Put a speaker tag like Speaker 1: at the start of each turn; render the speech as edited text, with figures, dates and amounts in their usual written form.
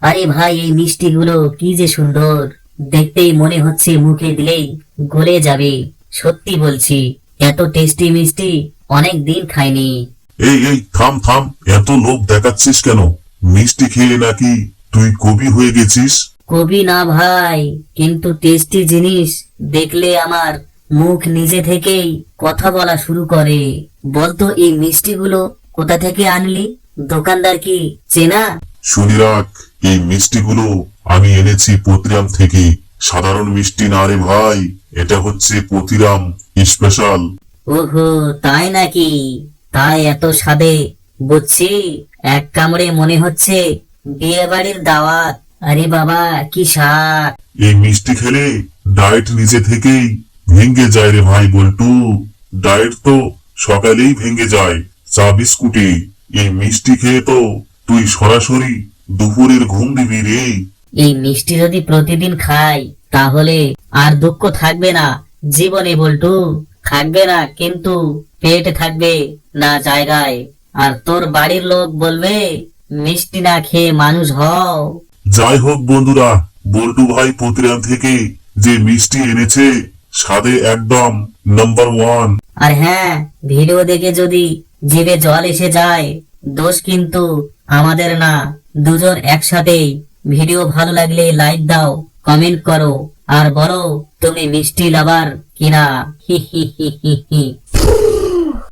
Speaker 1: আরে ভাই, এই মিষ্টিগুলো কি যে সুন্দর, দেখতেই মনে হচ্ছে মুখে দিলেই গলে যাবে। সত্যি বলছি, এত টেস্টি মিষ্টি অনেক দিন খাইনি।
Speaker 2: এই এই থাম থাম, এত লোভ দেখাচ্ছিস কেন? মিষ্টি খেয়ে নাকি তুই কবি হয়ে গেছিস?
Speaker 1: কবি না ভাই, কিন্তু টেস্টি জিনিস দেখলে আমার মুখ নিজে থেকেই কথা বলা শুরু করে। বলতো এই মিষ্টিগুলো কোথা থেকে আনলি? দোকানদার কি চেনা?
Speaker 2: শুনি রাখ, এই মিষ্টিগুলো আমি এনেছি পতিরাম থেকে। সাধারণ মিষ্টি না রে ভাই, এটা হচ্ছে পতিরাম স্পেশাল।
Speaker 1: ওহো, তাই নাকি? তাই এত স্বাদে, বুঝছি। এক কামড়ে মনে হচ্ছে বিয়ে বাড়ির দাওয়াত। আরে বাবা, কি স্বাদ!
Speaker 2: এই মিষ্টি খেলে ডায়েট নিজে থেকেই ভেঙে যায় রে ভাই বল্টু। ডায়েট তো সকালেই ভেঙে যায় চা বিস্কুটে। এই মিষ্টি খেয়ে তো তুই সরাসরি দুপুরের ঘুম দিবি রে।
Speaker 1: এই মিষ্টি যদি প্রতিদিন খাই, তাহলে আর দুঃখ থাকবে না জীবনে বল্টু। থাকবে না, কিন্তু পেট থাকবে না জায়গায়। আর তোর বাড়ির লোক বলবে মিষ্টি না খেয়ে মানুষ হও।
Speaker 2: যাই হোক বন্ধুরা, বল্টু ভাই পতিরাম থেকে যে মিষ্টি এনেছে, স্বাদে একদম নাম্বার ওয়ান।
Speaker 1: আর হ্যাঁ, ভিডিও দেখে যদি জিভে জল এসে যায়, দোষ কিন্তু আমাদের না, দুজন একসাথেই। ভিডিও ভালো লাগলে লাইক দাও, কমেন্ট করো, আর বলো তুমি মিষ্টি লাভার কিনা। হি হি হি হি হি।